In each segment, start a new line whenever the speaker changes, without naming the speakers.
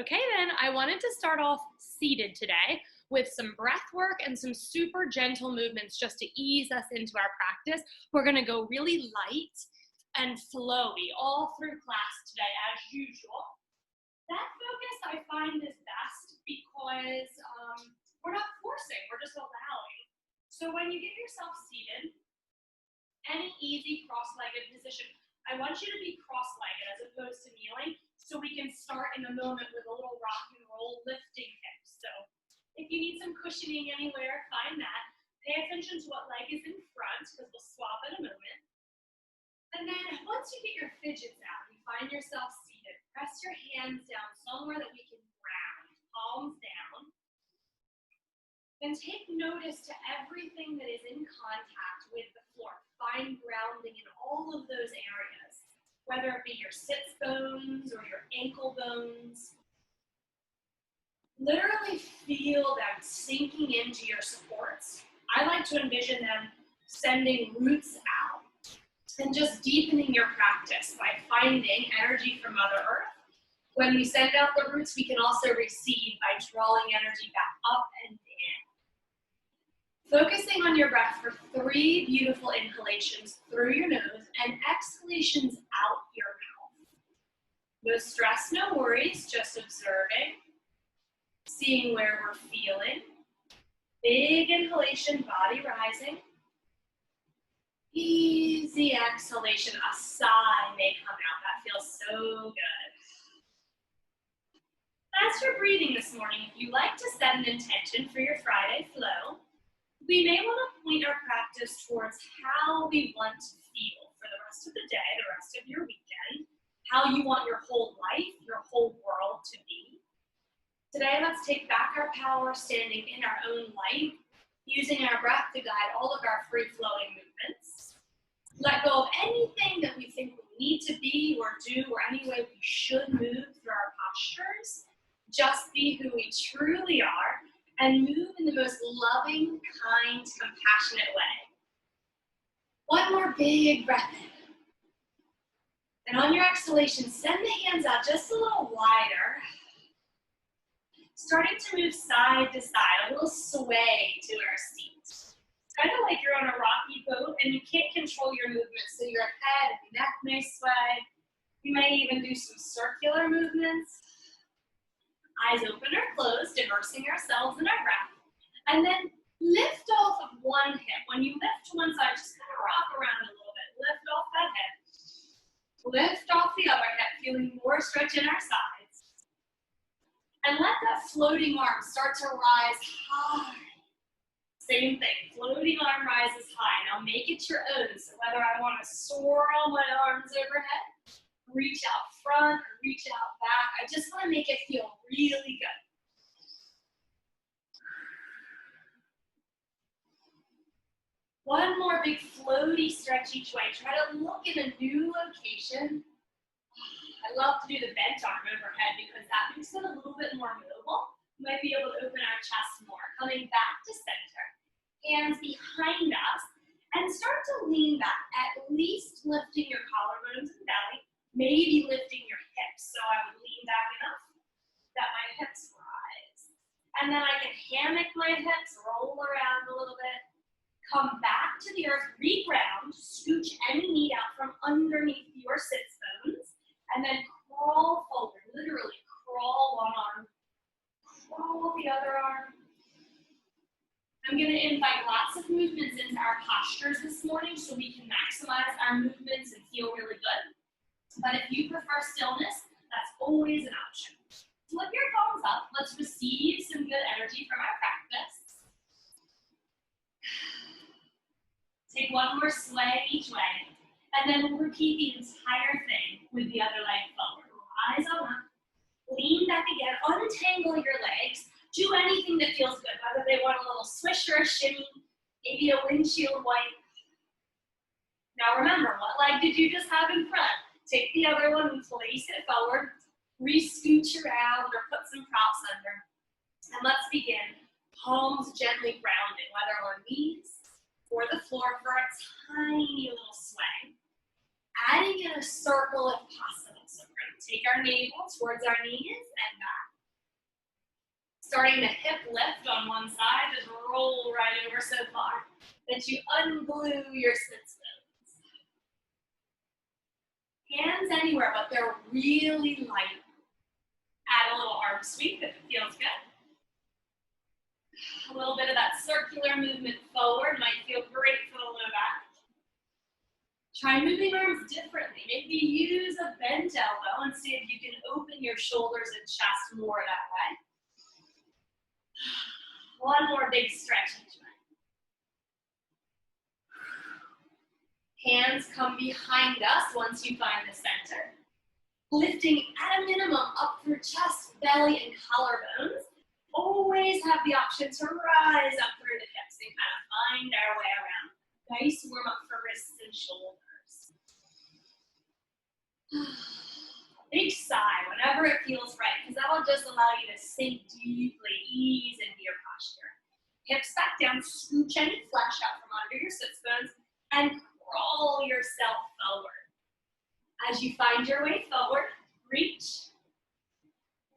Okay, then I wanted to start off seated today with some breath work and some super gentle movements just to ease us into our practice. We're going to go really light and flowy all through class today, as usual. That focus I find is best because we're not forcing, we're just allowing. So when you get yourself seated, any easy cross-legged position, I want you to be cross-legged as opposed to kneeling, so we can start in a moment with a little rock and roll lifting hips. So if you need some cushioning anywhere, find that. Pay attention to what leg is in front, because we'll swap in a moment. And then once you get your fidgets out, you find yourself seated, press your hands down somewhere that we can ground, palms down. Then take notice to everything that is in contact with the floor. Find grounding in all of those areas, whether it be your sits bones or your ankle bones. Literally feel them sinking into your supports. I like to envision them sending roots out and just deepening your practice by finding energy from Mother Earth. When we send out the roots, we can also receive by drawing energy back up and in. Focusing on your breath for 3 beautiful inhalations through your nose and exhalations out your mouth. No stress, no worries, just observing, seeing where we're feeling. Big inhalation, body rising. Easy exhalation, a sigh may come out. That feels so good. As you're breathing this morning, if you like to set an intention for your Friday flow, we may want to point our practice towards how we want to feel for the rest of the day, the rest of your weekend, how you want your whole life, your whole world to be. Today, let's take back our power standing in our own light, using our breath to guide all of our free-flowing movements. Let go of anything that we think we need to be or do or any way we should move through our postures. Just be who we truly are and move in the most loving, kind, compassionate way. One more big breath in. And on your exhalation, send the hands out just a little wider. Starting to move side to side, a little sway to our seat. It's kind of like you're on a rocky boat and you can't control your movement, so your head and neck may sway. You may even do some circular movements. Eyes open or closed, immersing ourselves in our breath. And then lift off of one hip. When you lift to one side, just kind of rock around a little bit. Lift off that hip. Lift off the other hip, feeling more stretch in our sides. And let that floating arm start to rise high. Same thing, floating arm rises high. Now make it your own. So whether I want to soar on my arms overhead, reach out front or reach out back, I just want to make it feel really good. One more big floaty stretch each way. Try to look in a new location. I love to do the bent arm overhead because that makes it a little bit more movable. You might be able to open our chest more. Coming back to center. Hands behind us. And start to lean back, at least lifting your collarbones and belly. Maybe lifting your hips, so I would lean back enough that my hips rise. And then I can hammock my hips, roll around a little bit, come back to the earth, reground, scooch any knee out from underneath your sits bones, and then crawl forward, literally crawl one arm, crawl the other arm. I'm going to invite lots of movements into our postures this morning so we can maximize our movements and feel really good. But if you prefer stillness, that's always an option. Flip your palms up. Let's receive some good energy from our practice. Take one more sway each way. And then we'll repeat the entire thing with the other leg forward. Rise on up. Lean back again. Untangle your legs. Do anything that feels good, whether they want a little swish or a shimmy, maybe a windshield wipe. Now remember, what leg did you just have in front? Take the other one and place it forward, re-scooch around or put some props under. And let's begin. Palms gently grounding, whether on knees or the floor for a tiny little sway. Adding in a circle if possible. So we're going to Take our navel towards our knees and back. Starting the hip lift on one side, just roll right over so far that you unglue your sits bones. Hands anywhere, but they're really light. Add a little arm sweep if it feels good. A little bit of that circular movement forward might feel great for the low back. Try moving arms differently. Maybe use a bent elbow and see if you can open your shoulders and chest more that way. One more big stretch each way. Hands come behind us once you find the center. Lifting at a minimum up through chest, belly, and collarbones. Always have the option to rise up through the hips and kind of find our way around. Nice warm up for wrists and shoulders. Big sigh whenever it feels right, because that will just allow you to sink deeply, ease into your posture. Hips back down, scooch any flesh out from under your sits bones, and crawl yourself forward. As you find your way forward, reach.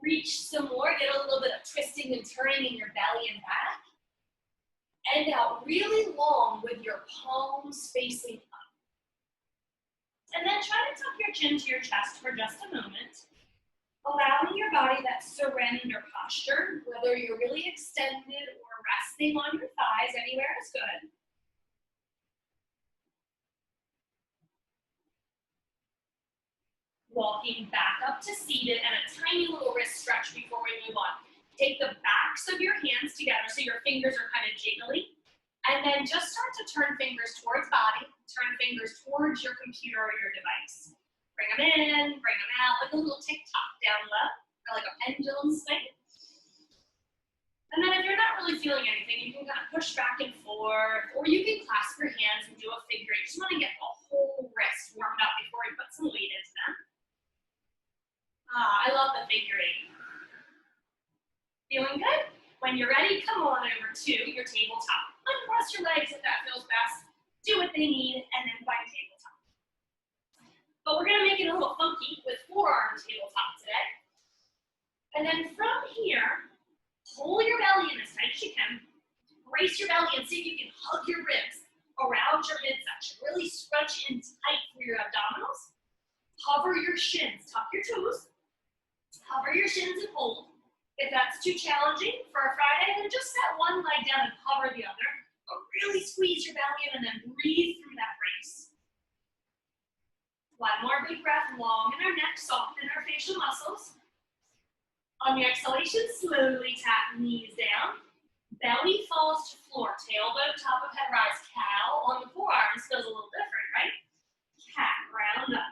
Reach some more, get a little bit of twisting and turning in your belly and back. End out really long with your palms facing up. And then try to tuck your chin to your chest for just a moment. Allowing your body that surrender posture, whether you're really extended or resting on your thighs, anywhere is good. Walking back up to seated and a tiny little wrist stretch before we move on. Take the backs of your hands together so your fingers are kind of jiggly. And then just start to turn fingers towards body, turn fingers towards your computer or your device. Bring them in, bring them out, like a little tick-tock down low, or like a pendulum swing. And then if you're not really feeling anything, you can kind of push back and forth, or you can clasp your hands and do a figure eight. Just want to get the whole wrist warmed up before we put some weight into them. I love the figure eight. Feeling good? When you're ready, come on over to your tabletop. Uncross your legs if that feels best. Do what they need, and then find tabletop. But we're going to make it a little funky with forearm tabletop today. And then from here, pull your belly in as tight as you can. Brace your belly and see if you can hug your ribs around your midsection. Really stretch in tight through your abdominals. Hover your shins. Tuck your toes. Hover your shins and hold. If that's too challenging for a Friday, then just set one leg down and hover the other. But really squeeze your belly in and then breathe through that brace. One more big breath, long in our neck, soften our facial muscles. On your exhalation, slowly tap knees down. Belly falls to floor, tailbone, top of head rise, cow. On the forearms feels a little different, right? Cat, round up.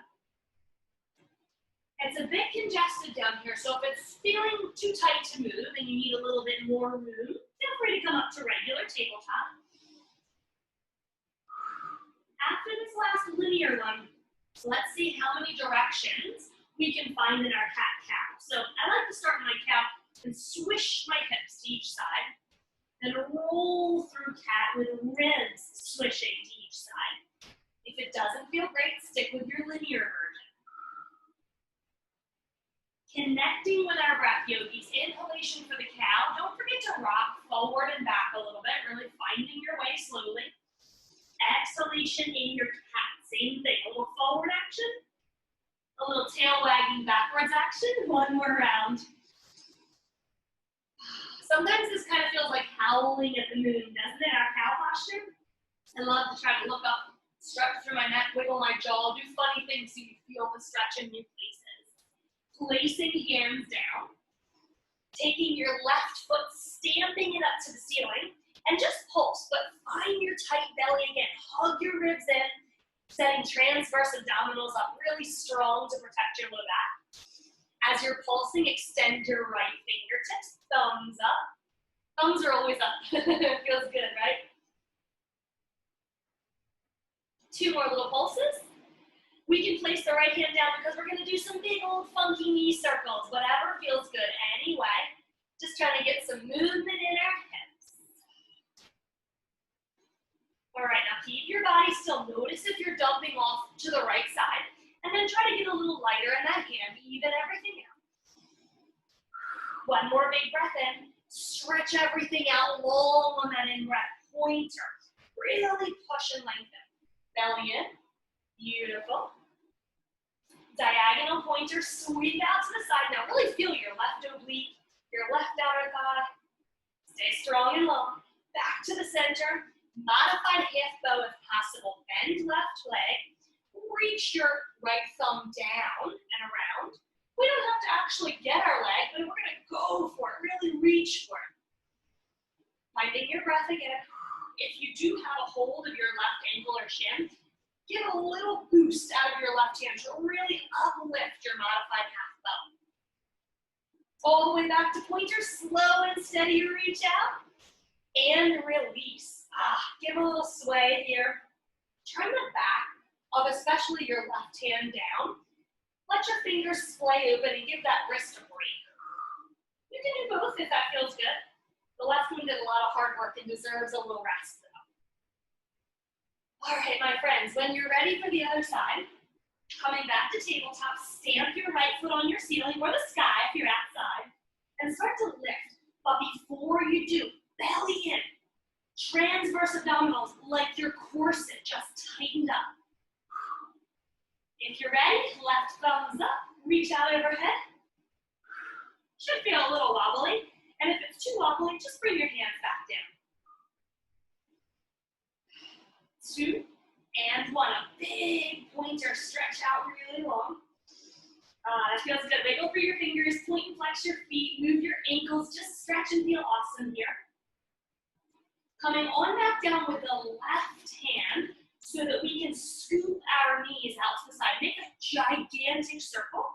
It's a bit congested down here, so if it's feeling too tight to move and you need a little bit more room, feel free to come up to regular tabletop. After this last linear one, let's see how many directions we can find in our cat-cow. So I like to start in my cow and swish my hips to each side, then roll through cat with ribs swishing to each side. If it doesn't feel great, stick with your linear version. Connecting with our breath, yogis. Inhalation for the cow. Don't forget to rock forward and back a little bit, really finding your way slowly. Exhalation in your cat. Same thing. A little forward action. A little tail wagging backwards action. One more round. Sometimes this kind of feels like howling at the moon, doesn't it? Our cow posture. I love to try to look up, stretch through my neck, wiggle my jaw, do funny things so you feel the stretch in new places. Placing hands down, taking your left foot, stamping it up to the ceiling, and just pulse, but find your tight belly again. Hug your ribs in, setting transverse abdominals up really strong to protect your low back. As you're pulsing, extend your right fingertips, thumbs up. Thumbs are always up. Feels good, right? 2 more little pulses. We can place the right hand down because we're going to do some big old funky knee circles. Whatever feels good anyway. Just trying to get some movement in our hips. All right, now keep your body still. Notice if you're dumping off to the right side. And then try to get a little lighter in that hand, even everything out. One more big breath in. Stretch everything out long on that in-breath. Pointer. Really push and lengthen. Belly in. Beautiful. Diagonal pointer. Sweep out to the side. Now really feel your left oblique, your left outer thigh. Stay strong and long. Back to the center. Modified half bow if possible. Bend left leg. Reach your right thumb down and around. We don't have to actually get our leg, but we're going to go for it. Really reach for it. Finding your breath again. If you do have a hold of your left ankle or shin, give a little boost out of your left hand to really uplift your modified half bow. All the way back to pointer. Slow and steady reach out. And release. Give a little sway here. Turn the back of especially your left hand down. Let your fingers splay open and give that wrist a break. You can do both if that feels good. The left one did a lot of hard work and deserves a little rest though. All right, my friends, when you're ready for the other side, coming back to tabletop, stamp your right foot on your ceiling or the sky if you're outside, and start to lift. But before you do, belly in. Transverse abdominals like your corset just tightened up. If you're ready, left thumbs up, reach out overhead. Should feel a little wobbly, and if it's too wobbly, just bring your hands back down. 2 and 1, a big pointer, stretch out really long. That feels good. Wiggle through your fingers, point and flex your feet, move your ankles, just stretch and feel awesome here. Coming on back down with the left hand, so that we can scoop our knees out to the side. Make a gigantic circle.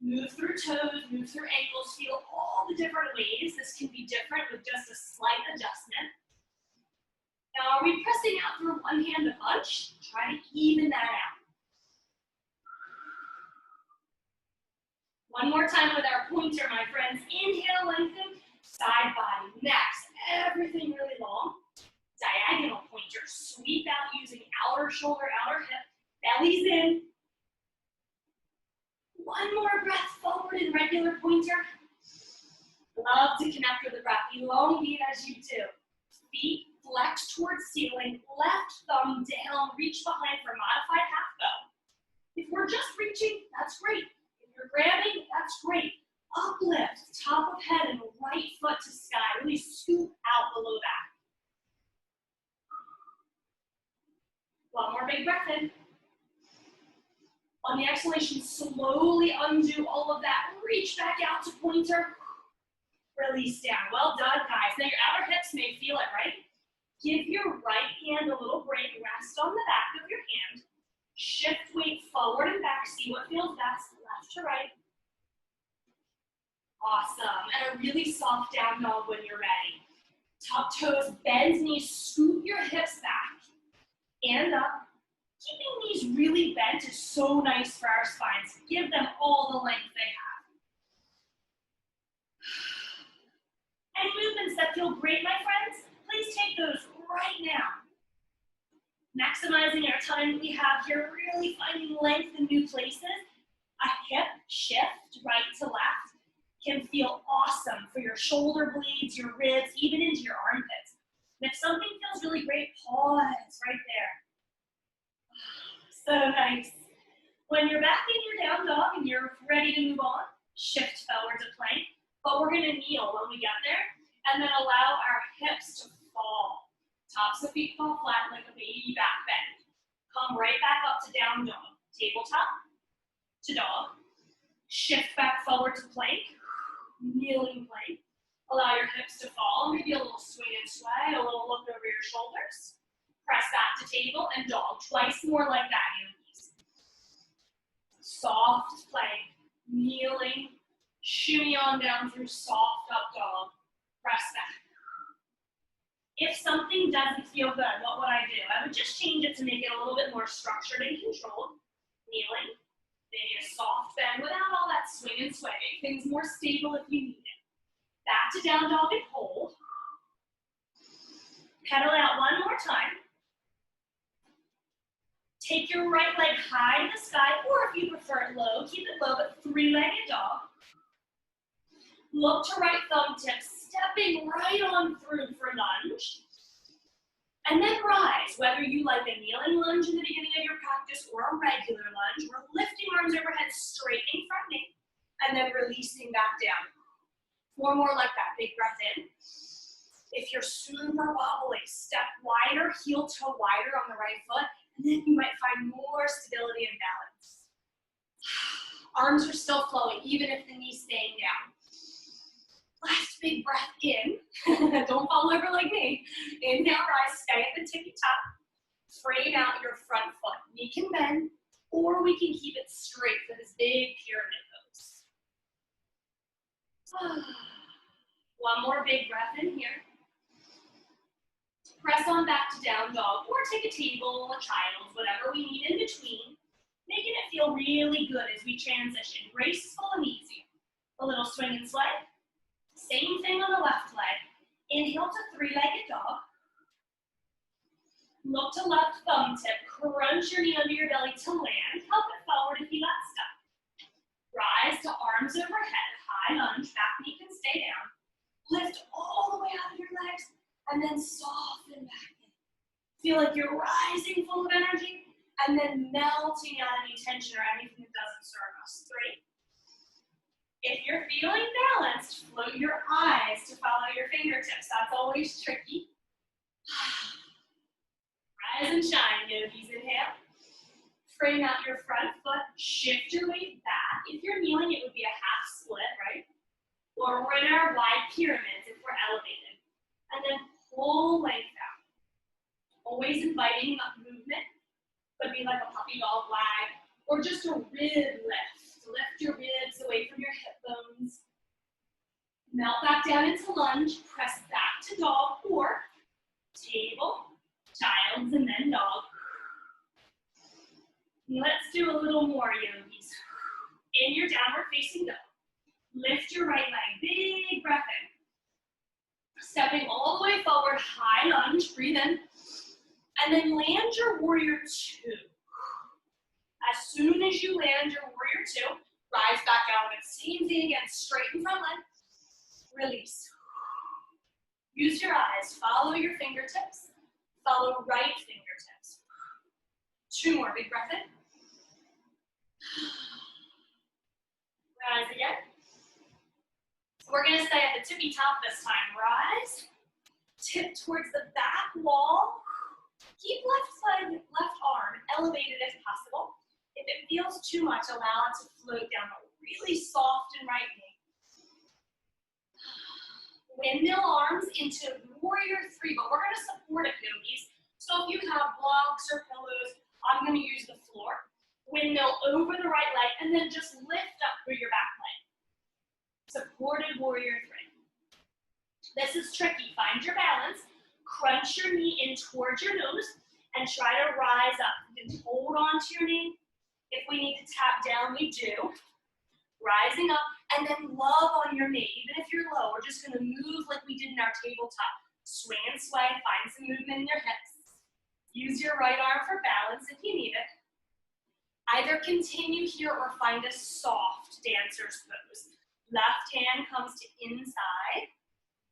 Move through toes, move through ankles, feel all the different ways. This can be different with just a slight adjustment. Now, are we pressing out through one hand a bunch? Try to even that out. One more time with our pointer, my friends. Inhale, lengthen, side body, next. Everything really long. Diagonal pointer, sweep out using outer shoulder, outer hip, belly's in. One more breath forward in regular pointer. Love to connect with the breath. Elongate as you do. Feet flex towards ceiling, left thumb down, reach behind for modified half bow. If we're just reaching, that's great. If you're grabbing, that's great. Uplift, top of head and right foot to sky. Really scoop out the low back. One more big breath in. On the exhalation, slowly undo all of that. Reach back out to pointer. Release down. Well done, guys. Now your outer hips may feel it, right? Give your right hand a little break. Rest on the back of your hand. Shift weight forward and back. See what feels best. Left to right. Awesome. And a really soft down dog when you're ready. Top toes, bend knees, scoop your hips back. And up. Keeping these really bent is so nice for our spines. Give them all the length they have. Any movements that feel great, my friends, please take those right now. Maximizing our time we have here, really finding length in new places. A hip shift right to left can feel awesome for your shoulder blades, your ribs, even into your armpits. And if something feels really great, pause right there. So nice. When you're back in your down dog and you're ready to move on, shift forward to plank. But we're going to kneel when we get there and then allow our hips to fall. Tops of feet fall flat like a baby back bend. Come right back up to down dog. Tabletop to dog. Shift back forward to plank. Kneeling plank. Allow your hips to fall. Maybe a little swing and sway, a little look over your shoulders. Press back to table and dog. Twice more like that, yogis. Soft plank, kneeling, shimmy on down through soft up dog. Press back. If something doesn't feel good, what would I do? I would just change it to make it a little bit more structured and controlled. Kneeling, maybe a soft bend without all that swing and sway. Make things more stable if you need it. Back to down dog and hold. Pedal out one more time. Take your right leg high to the sky, or if you prefer it low, keep it low, but three-legged dog. Look to right thumb tip, stepping right on through for lunge. And then rise, whether you like a kneeling lunge in the beginning of your practice or a regular lunge. We're lifting arms overhead, straightening front knee, and then releasing back down. 4 more like that. Big breath in. If you're super wobbly, step wider, heel toe wider on the right foot, and then you might find more stability and balance. Arms are still flowing, even if the knee's staying down. Last big breath in. Don't fall over like me. Inhale, rise, stay at the tippy top. Frame out your front foot. Knee can bend, or we can keep it straight for this big pyramid pose. One more big breath in here. Press on back to down dog, or take a table, a child, whatever we need in between, making it feel really good as we transition, graceful and easy. A little swing and slide. Same thing on the left leg. Inhale to three-legged dog. Look to left thumb tip. Crunch your knee under your belly to land. Help it forward if you got stuck. Rise to arms overhead. High lunge. Back knee can stay down. Lift all the way out of your legs and then soften back in. Feel like you're rising full of energy and then melting out any tension or anything that doesn't serve us. 3. If you're feeling balanced, float your eyes to follow your fingertips. That's always tricky. Rise and shine, yogis. Inhale. Frame out your front foot. Shift your weight back. If you're kneeling, it would be a half split, right? Or we're in our wide pyramids if we're elevated. And then pull length out. Always inviting up movement. Could be like a puppy dog wag, or just a rib lift. Lift your ribs away from your hip bones. Melt back down into lunge. Press back to dog or table, child's, and then dog. Let's do a little more, yogis. In your downward facing dog. Lift your right leg. Big breath in. Stepping all the way forward, high lunge. Breathe in. And then land your warrior 2. As soon as you land your warrior 2, rise back out of it. Same thing again, straighten front leg. Release. Use your eyes. Follow your fingertips. Follow right fingertips. 2 more. Big breath in. Rise again. We're going to stay at the tippy top this time. Rise. Tip towards the back wall. Keep left arm elevated if possible. If it feels too much, allow it to float down, but really soft and right knee. Windmill arms into warrior 3, but we're going to support it, yogis. So if you have blocks or pillows, I'm going to use the floor. Windmill over the right leg, and then just lift up through your back leg. Supported warrior 3. This is tricky. Find your balance. Crunch your knee in towards your nose, and try to rise up. You can hold on to your knee. If we need to tap down, we do. Rising up, and then love on your knee. Even if you're low, we're just going to move like we did in our tabletop. Swing and sway, find some movement in your hips. Use your right arm for balance if you need it. Either continue here or find a soft dancer's pose. Left hand comes to inside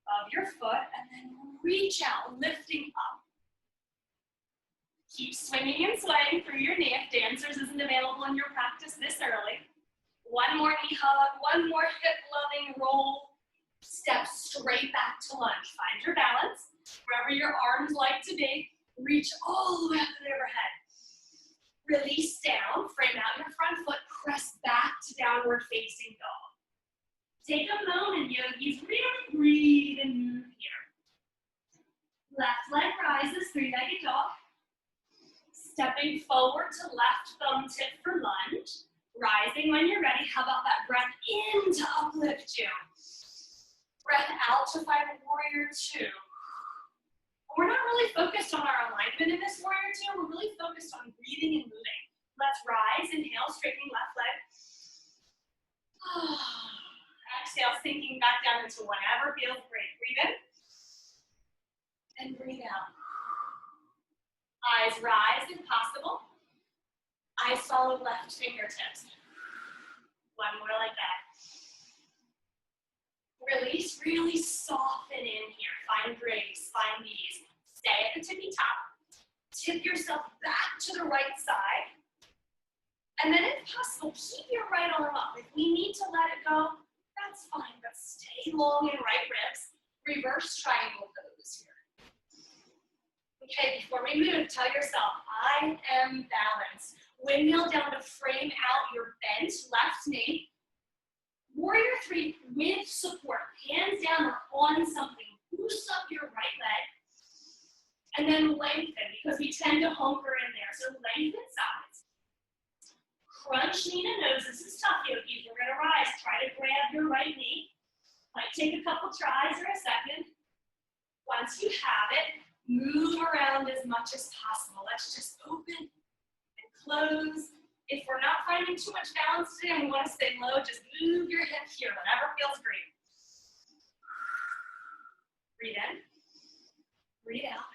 of your foot, and then reach out, lifting up. Keep swinging and swaying through your knee if dancers isn't available in your practice this early. One more knee hug, one more hip-loving roll. Step straight back to lunge. Find your balance. Wherever your arms like to be, reach all the way up and overhead. Release down, frame out your front foot, press back to downward facing dog. Take a moment, yogis. Really breathe and move here. Left leg rises, 3-legged dog. Stepping forward to left thumb tip for lunge. Rising when you're ready. How about that breath in to uplift you? Breath out to find warrior 2. We're not really focused on our alignment in this warrior 2. We're really focused on breathing and moving. Let's rise. Inhale, straightening left leg. Exhale, sinking back down into whatever feels great. Breathe in. And breathe out. Eyes rise if possible. Eyes follow left fingertips. One more like that. Release, really soften in here. Find grace, find ease. Stay at the tippy top. Tip yourself back to the right side. And then if possible, keep your right arm up. If we need to let it go, that's fine, but stay long in right ribs. Reverse triangle pose here. Okay, before we move, tell yourself, I am balanced. Windmill down to frame out your bent left knee. Warrior 3 with support, hands down or on something. Boost up your right leg. And then lengthen, because we tend to hunker in there. So lengthen sides. Crunch knee to nose. This is tough, yogis. We're going to rise. Try to grab your right knee. Might take a couple tries or a second. Once you have it, move around as much as possible. Let's just open and close. If we're not finding too much balance today and we want to stay low, just move your hip here, whatever feels great. Breathe in. Breathe out.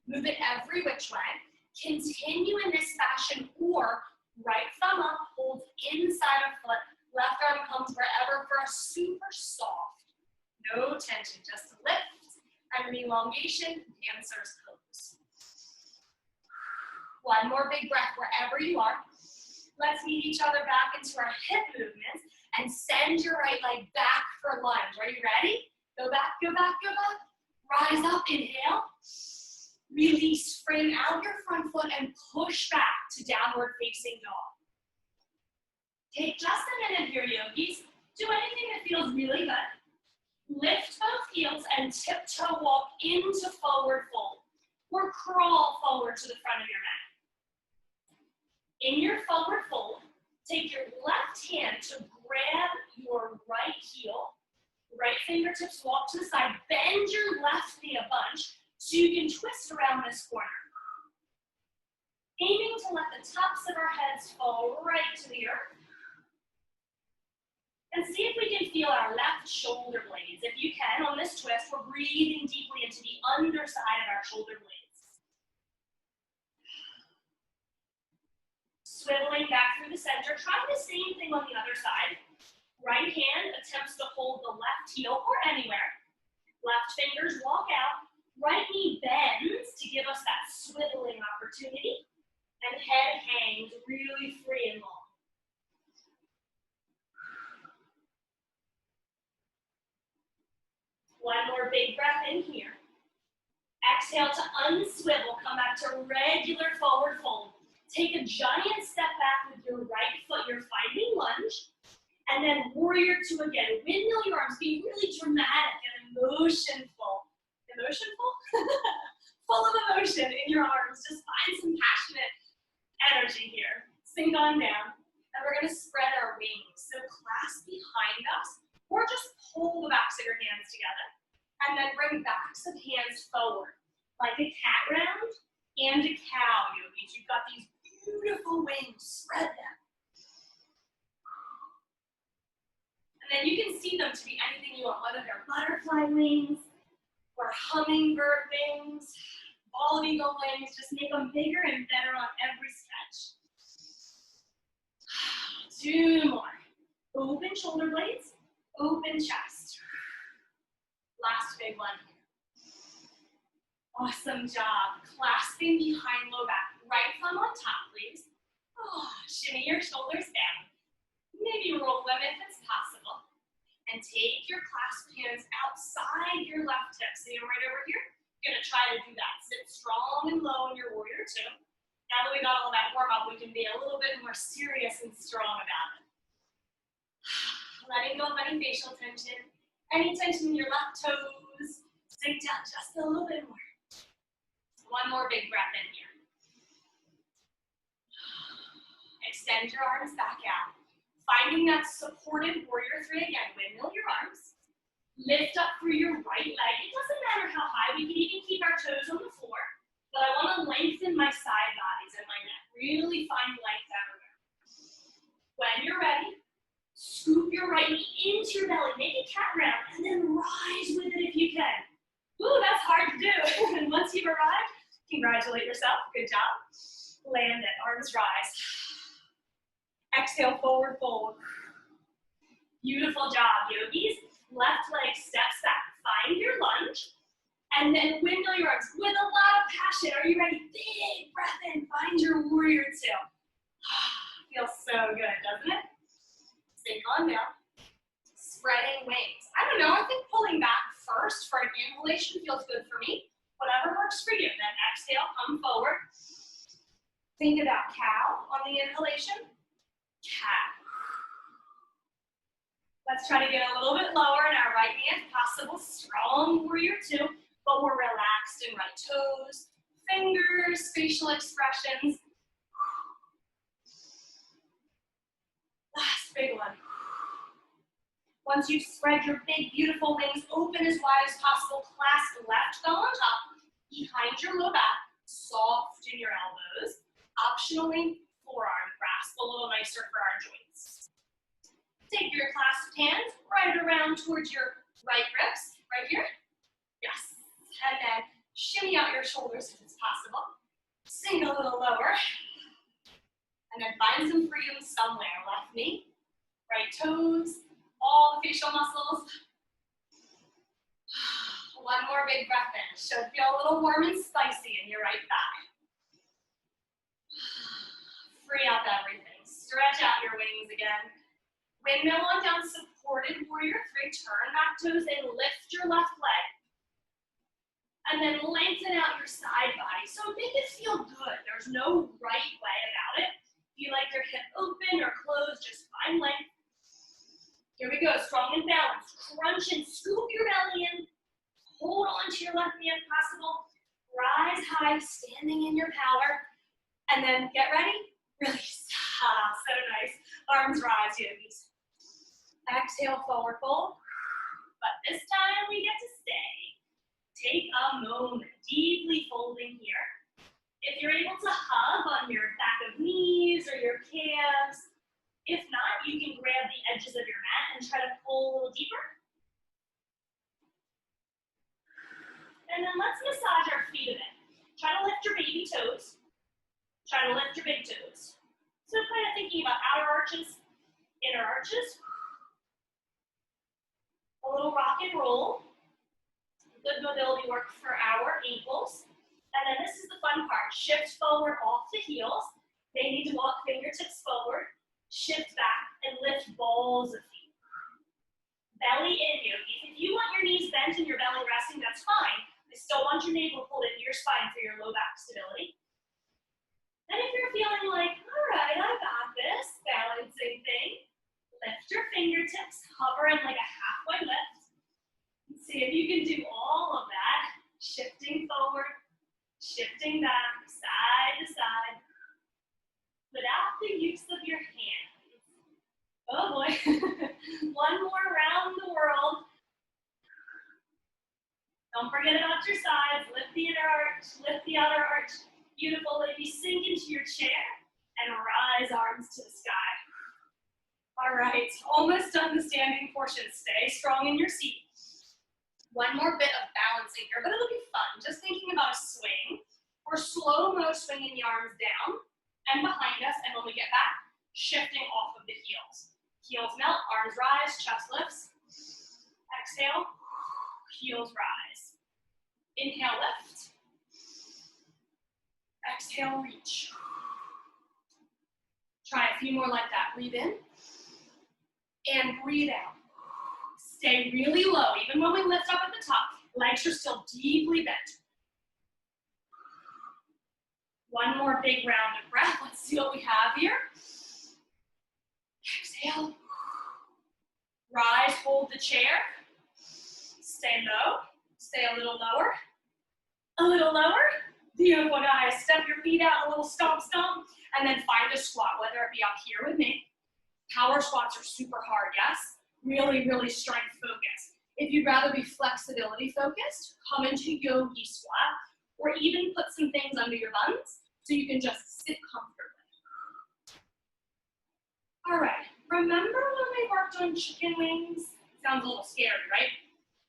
Move it every which way. Continue in this fashion, or right thumb up, hold inside of foot. Left arm comes wherever for a super soft, no tension, just a lift and an elongation, dancer's pose. One more big breath wherever you are. Let's meet each other back into our hip movements and send your right leg back for lunge. Are you ready? Go back, go back, go back. Rise up, inhale. Release, frame out your front foot and push back to downward facing dog. Take just a minute here, yogis. Do anything that feels really good. Lift both heels and tiptoe walk into forward fold. Or crawl forward to the front of your mat. In your forward fold, take your left hand to grab your right heel. Right fingertips walk to the side. Bend your left knee a bunch so you can twist around this corner. Aiming to let the tops of our heads fall right to the earth. And see if we can feel our left shoulder blades. If you can, on this twist, we're breathing deeply into the underside of our shoulder blades. Swiveling back through the center, try the same thing on the other side. Right hand attempts to hold the left heel or anywhere. Left fingers walk out. Right knee bends to give us that swiveling opportunity. And head hangs really free and long. One more big breath in here. Exhale to unswivel, come back to regular forward fold. Take a giant step back with your right foot, you're finding lunge. And then warrior 2 again. Windmill your arms, be really dramatic and emotionful. Emotionful? Full of emotion in your arms. Just find some passionate energy here. Sink on down. And we're gonna spread our wings. So clasp behind us, or just pull the backs of your hands together. And then bring backs of hands forward, like a cat round and a cow, yogis. You've got these beautiful wings, spread them. And then you can see them to be anything you want, whether they're butterfly wings or hummingbird wings, bald eagle wings. Just make them bigger and better on every stretch. 2 more. Open shoulder blades, open chest. Last big one. Awesome job. Clasping behind low back. Right thumb on top, please. Oh, shimmy your shoulders down. Maybe roll them if it's possible. And take your clasp hands outside your left hip. So you're right over here. You're gonna try to do that. Sit strong and low in your warrior 2. Now that we got all that warm up, we can be a little bit more serious and strong about it. Letting go of any facial tension. Any tension in your left toes, sink down just a little bit more. One more big breath in here. Extend your arms back out. Finding that supported warrior 3 again. Windmill your arms. Lift up through your right leg. It doesn't matter how high. We can even keep our toes on the floor. But I want to lengthen my side bodies and my neck. Really find length everywhere. When you're ready, scoop your right knee into your belly, make a cat round, and then rise with it if you can. Ooh, that's hard to do. And once you've arrived, congratulate yourself, good job. Land it, arms rise. Exhale, forward fold. Beautiful job, yogis. Left leg steps back. Find your lunge. And then windmill your arms with a lot of passion. Are you ready? Big breath in. Find your warrior two. Feels so good, doesn't it? Sink on down. Spreading wings. I don't know, I think pulling back first for an inhalation feels good for me. Whatever works for you. Then exhale, come forward. Think about cow on the inhalation. Cat. Let's try to get a little bit lower in our right knee if possible. Strong warrior two, but we're relaxed in right toes, fingers, facial expressions. Last big one. Once you've spread your big, beautiful wings open as wide as possible, clasp left thumb on top, behind your low back, soften your elbows. Optionally, forearm grasp a little nicer for our joints. Take your clasped hands right around towards your right ribs, right here. Yes. And then shimmy out your shoulders if it's possible. Sink a little lower. And then find some freedom somewhere. Left knee, right toes, all the facial muscles. One more big breath in. Should feel a little warm and spicy in your right thigh. Free up everything. Stretch out your wings again. Windmill on down, supported warrior three. Turn back toes in, lift your left leg. And then lengthen out your side body. So make it feel good. There's no right way about it. If you like your hip open or closed, just find length. Here we go, strong and balanced. Crunch and scoop your belly in. Hold on to your left knee if possible. Rise high, standing in your power. And then get ready, release. Ah, so nice. Arms rise, yogis. Exhale, forward fold. But this time we get to stay. Take a moment, deeply folding here. If you're able to hug on your back of knees or your calves, if not, you can grab the edges of your mat and try to pull a little deeper. And then let's massage our feet a bit. Try to lift your baby toes. Try to lift your big toes. So kind of thinking about outer arches, inner arches. A little rock and roll. Good mobility work for our ankles. And then this is the fun part. Shift forward off the heels. They need to walk fingertips forward. Shift back and lift balls of feet. Belly in, yogis. If you want your knees bent and your belly resting, that's fine. I still want your navel pulled into your spine for your low back stability. And if you're feeling like, all right, I got this, balancing thing, lift your fingertips, hover in like a halfway lift. And see if you can do all of that. Shifting forward, shifting back, side to side, without the use of your hands. Oh boy. One more around the world. Don't forget about your sides. Lift the inner arch, lift the outer arch. Beautiful, ladies. Sink into your chair and rise arms to the sky. All right, almost done the standing portion. Stay strong in your seat. One more bit of balancing here, but it'll be fun. Just thinking about a swing. We're slow-mo swinging the arms down and behind us, and when we get back, shifting off of the heels. Heels melt, arms rise, chest lifts. Exhale, heels rise. Inhale, lift. Exhale, reach. Try a few more like that. Breathe in and breathe out. Stay really low. Even when we lift up at the top, legs are still deeply bent. One more big round of breath. Let's see what we have here. Exhale. Rise, hold the chair. Stay low. Stay a little lower. A little lower. Beautiful, guys. Step your feet out, a little stomp, stomp, and then find a squat, whether it be up here with me. Power squats are super hard, yes? Really, really strength focused. If you'd rather be flexibility focused, come into yogi squat, or even put some things under your buns so you can just sit comfortably. All right, remember when we worked on chicken wings? Sounds a little scary, right?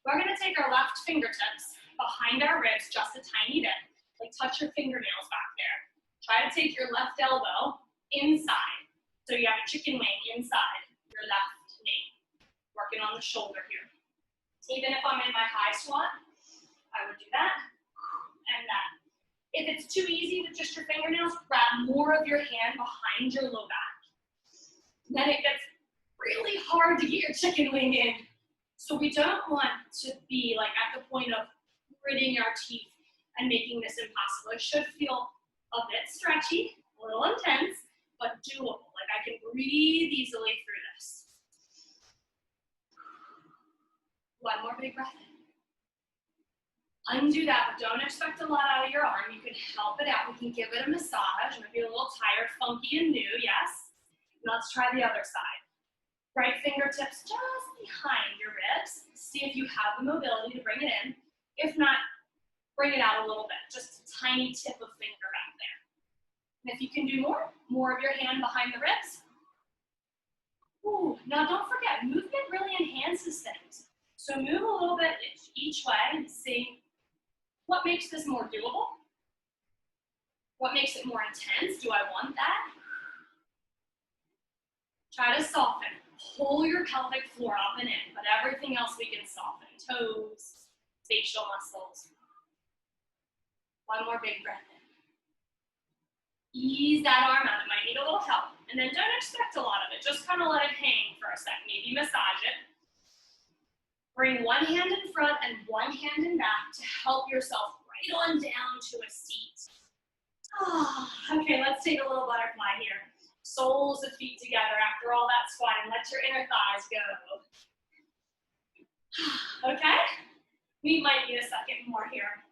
We're gonna take our left fingertips behind our ribs just a tiny bit. Like touch your fingernails back there. Try to take your left elbow inside. So you have a chicken wing inside your left knee. Working on the shoulder here. Even if I'm in my high squat, I would do that and that. If it's too easy with just your fingernails, grab more of your hand behind your low back. Then it gets really hard to get your chicken wing in. So we don't want to be like at the point of gritting our teeth and making this impossible. It should feel a bit stretchy, a little intense, but doable. Like I can breathe easily through this. One more big breath in. Undo that, but don't expect a lot out of your arm. You can help it out. We can give it a massage. Might be a little tired, funky, and new, yes? Now let's try the other side. Right fingertips just behind your ribs. See if you have the mobility to bring it in. If not, bring it out a little bit. Just a tiny tip of finger back there. And if you can do more of your hand behind the ribs. Ooh, now don't forget, movement really enhances things. So move a little bit each way and see what makes this more doable. What makes it more intense? Do I want that? Try to soften. Pull your pelvic floor up and in, but everything else we can soften. Toes, facial muscles. One more big breath in. Ease that arm out. It might need a little help. And then don't expect a lot of it. Just kind of let it hang for a sec. Maybe massage it. Bring one hand in front and one hand in back to help yourself right on down to a seat. Okay, let's take a little butterfly here. Soles of feet together after all that squatting. Let your inner thighs go. Okay? We might need a second more here.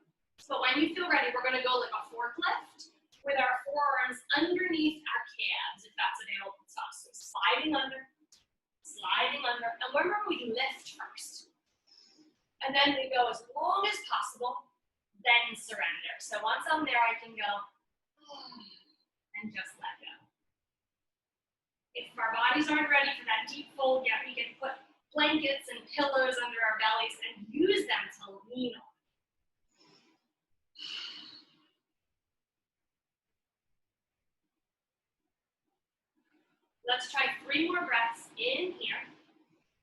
But when you feel ready, we're going to go like a forklift with our forearms underneath our calves, if that's available to us. So sliding under. And remember, we lift first. And then we go as long as possible, then surrender. So once I'm there, I can go and just let go. If our bodies aren't ready for that deep fold yet, we can put blankets and pillows under our bellies and use them to lean on. Let's try 3 more breaths in here.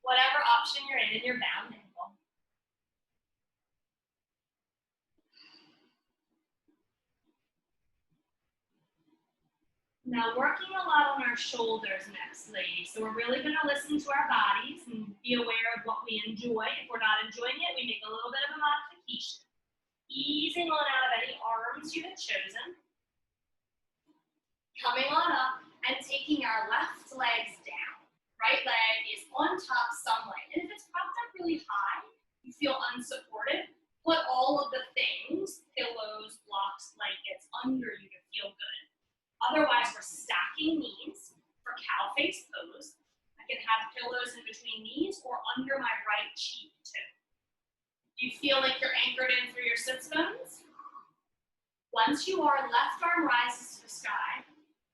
Whatever option you're in your bound ankle. Now working a lot on our shoulders next, ladies. So we're really going to listen to our bodies and be aware of what we enjoy. If we're not enjoying it, we make a little bit of a modification. Easing on out of any arms you have chosen. Coming on up and taking our left legs down. Right leg is on top somewhat. And if it's propped up really high, you feel unsupported, put all of the things, pillows, blocks, blankets, under you to feel good. Otherwise, we're stacking knees for cow face pose. I can have pillows in between knees or under my right cheek too. Do you feel like you're anchored in through your sits bones? Once you are, left arm rises to the sky.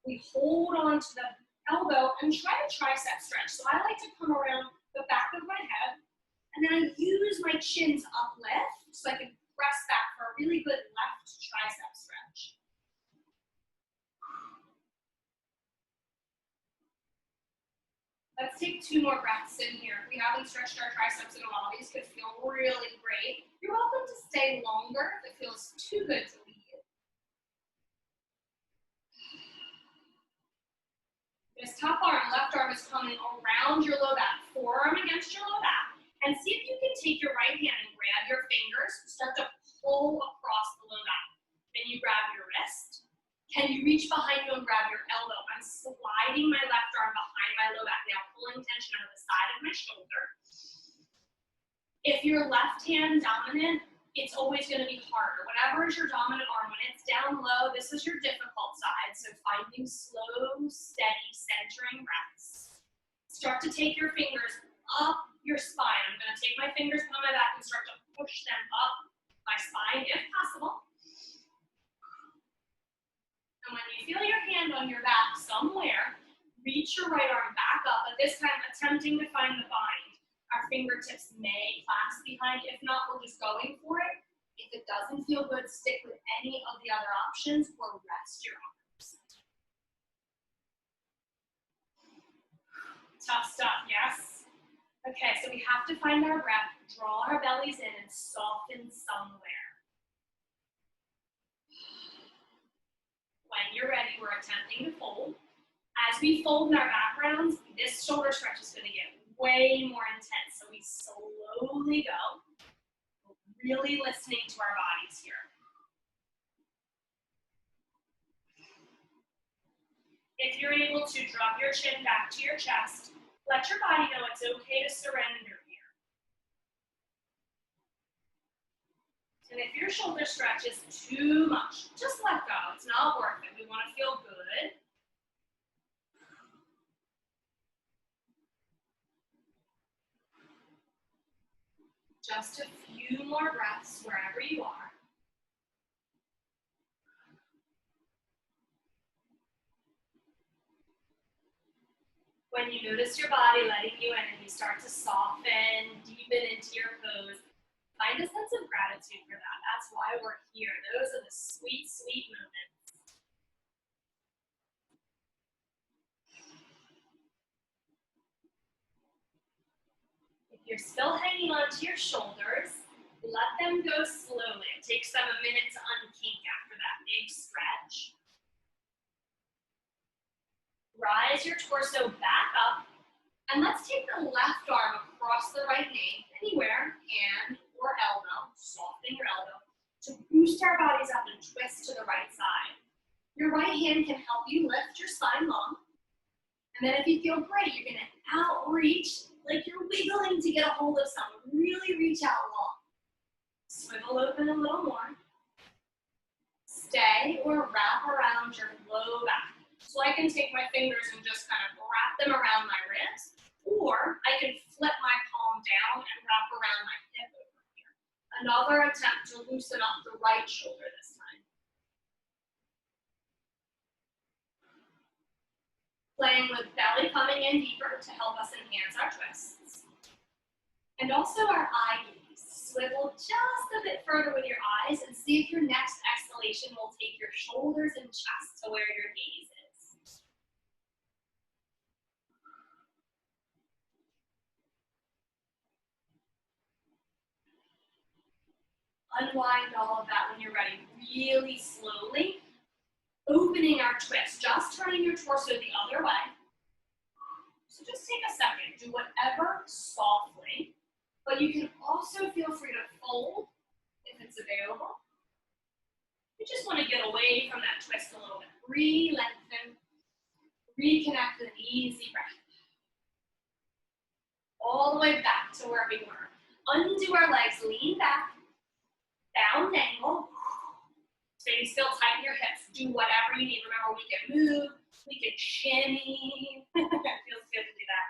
We hold on to the elbow and try a tricep stretch. So I like to come around the back of my head and then I use my chin to uplift so I can press back for a really good left tricep stretch. Let's take 2 more breaths in here. We haven't stretched our triceps in a while. These could feel really great. You're welcome to stay longer if it feels too good to leave. This top arm, left arm is coming around your low back, forearm against your low back. And see if you can take your right hand and grab your fingers, start to pull across the low back. Then you grab your wrist. Can you reach behind you and grab your elbow? I'm sliding my left arm behind my low back now, pulling tension out of the side of my shoulder. If you're left hand dominant, it's always going to be harder. Whatever is your dominant arm, when it's down low, this is your difficult side. So finding slow, steady, centering breaths. Start to take your fingers up your spine. I'm going to take my fingers on my back and start to push them up my spine if possible. And when you feel your hand on your back somewhere, reach your right arm back up, but this time attempting to find the bind. Our fingertips may clasp behind. If not, we're just going for it. If it doesn't feel good, stick with any of the other options or rest your arm. Tough stuff, yes? Okay, so we have to find our breath, draw our bellies in, and soften somewhere. When you're ready, we're attempting to fold. As we fold in our back rounds, this shoulder stretch is going to get way more intense. So we slowly go, really listening to our bodies here. If you're able to drop your chin back to your chest, let your body know it's okay to surrender here. And if your shoulder stretch is too much, just let go. It's not worth it. We want to feel good. Just a few more breaths wherever you are. When you notice your body letting you in and you start to soften, deepen into your pose, find a sense of gratitude for that. That's why we're here. Those are the sweet, sweet moments. If you're still hanging onto your shoulders, let them go slowly. It takes them a minute to unkink after that big stretch. Rise your torso back up, and let's take the left arm across the right knee, anywhere, hand or elbow, softening your elbow, to boost our bodies up and twist to the right side. Your right hand can help you lift your spine long, and then if you feel great, you're gonna outreach, like you're wiggling to get a hold of someone. Really reach out long. Swivel open a little more. Stay or wrap around your low back. So I can take my fingers and just kind of wrap them around my wrist, or I can flip my palm down and wrap around my hip over here. Another attempt to loosen up the right shoulder this time. Playing with belly coming in deeper to help us enhance our twists. And also our eye gaze. Swivel just a bit further with your eyes and see if your next exhalation will take your shoulders and chest to where your gaze is. Unwind all of that when you're ready, really slowly. Opening our twist, just turning your torso the other way. So just take a second, do whatever softly, but you can also feel free to fold if it's available. You just want to get away from that twist a little bit. Re-lengthen, reconnect with an easy breath. All the way back to where we were. Undo our legs, lean back. Down angle. Stay still, tighten your hips. Do whatever you need. Remember, we can move, we can shimmy. It feels good to do that.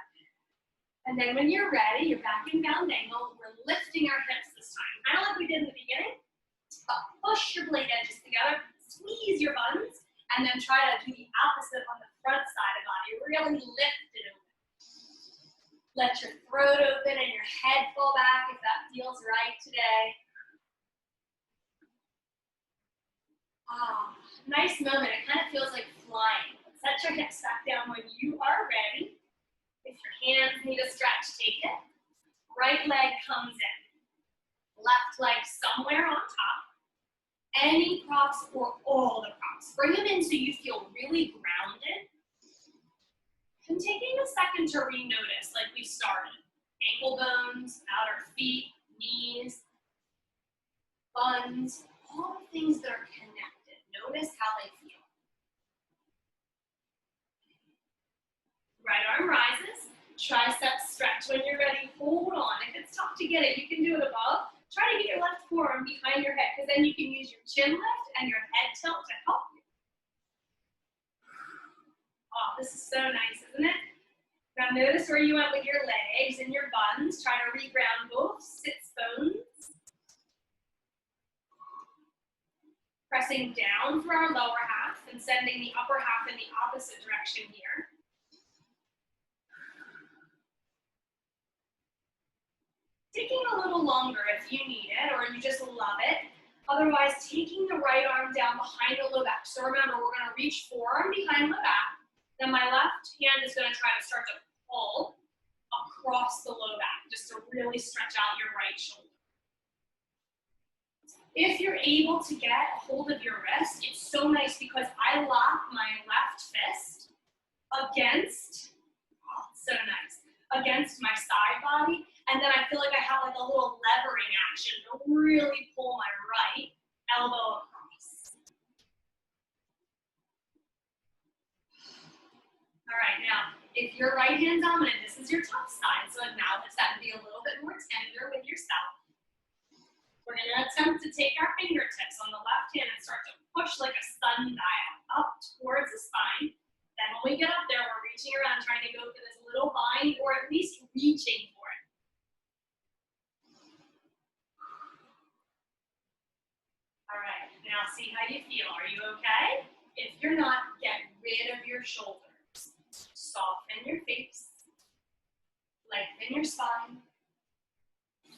And then when you're ready, you're back in down angle. We're lifting our hips this time. Kind of like we did in the beginning. But push your blade edges together, squeeze your buns, and then try to do the opposite on the front side of the body. Really lift it open. Let your throat open and your head fall back if that feels right today. Nice moment. It kind of feels like flying. Set your hips back down when you are ready. If your hands need a stretch, take it. Right leg comes in. Left leg somewhere on top. Any props or all the props. Bring them in so you feel really grounded. And taking a second to re-notice like we started. Ankle bones, outer feet, knees, buns, all the things that are connected. Notice how they feel. Right arm rises. Triceps stretch. When you're ready, hold on. If it's tough to get it, you can do it above. Try to get your left forearm behind your head, because then you can use your chin lift and your head tilt to help you. Oh, this is so nice, isn't it? Now notice where you went with your legs and your buns. Try to reground both sits bones. Pressing down through our lower half and sending the upper half in the opposite direction here. Taking a little longer if you need it or you just love it. Otherwise, taking the right arm down behind the low back. So remember, we're going to reach forearm behind the back. Then my left hand is going to try to start to pull across the low back, just to really stretch out your right shoulder. If you're able to get a hold of your wrist, it's so nice because I lock my left fist against, oh, so nice, against my side body, and then I feel like I have like a little levering action to really pull my right elbow across. All right, now, if you're right hand dominant, this is your tough side, so acknowledge that and be a little bit more tender with yourself. We're going to attempt to take our fingertips on the left hand and start to push like a sundial up towards the spine. Then when we get up there, we're reaching around, trying to go for this little bind, or at least reaching for it. All right, now see how you feel. Are you okay? If you're not, get rid of your shoulders. Soften your face. Lengthen your spine.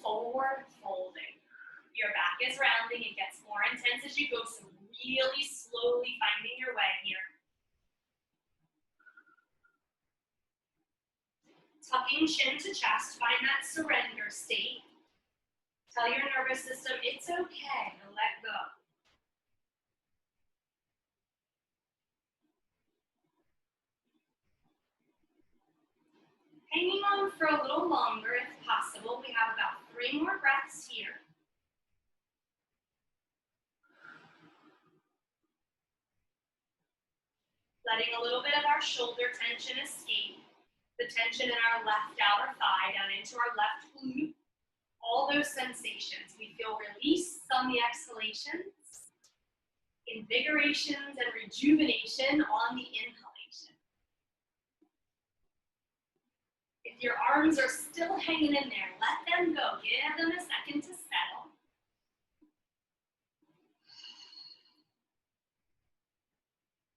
Forward folding. Your back is rounding. It gets more intense as you go, so really slowly finding your way here. Tucking chin to chest, find that surrender state. Tell your nervous system it's okay to let go. Hanging on for a little longer if possible. We have about 3 more breaths here. Letting a little bit of our shoulder tension escape. The tension in our left outer thigh down into our left glute. All those sensations. We feel release on the exhalations, invigorations and rejuvenation on the inhalation. If your arms are still hanging in there, let them go. Give them a second to settle.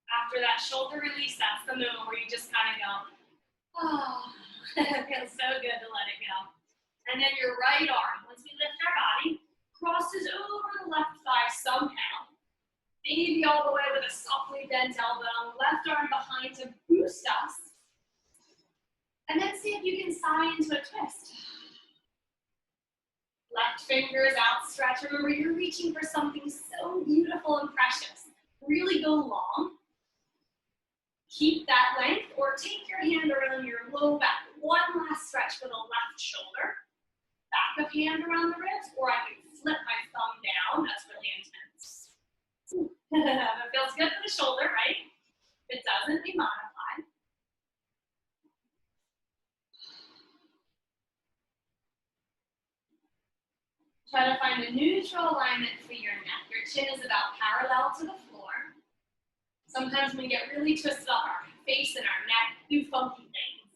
After that shoulder release, that's the moment where you just kind of go, oh, it feels so good to let it go. And then your right arm, once we lift our body, crosses over the left thigh somehow. Maybe all the way with a softly bent elbow, left arm behind to boost us. And then see if you can sigh into a twist. Left fingers outstretched. Remember, you're reaching for something so beautiful and precious. Really go long. Keep that length, or take your hand around your low back. One last stretch for the left shoulder. Back of hand around the ribs, or I can flip my thumb down. That's really intense. That feels good for the shoulder, right? If it doesn't, we modify. Try to find a neutral alignment for your neck. Your chin is about parallel to the floor. Sometimes we get really twisted up our face and our neck, do funky things.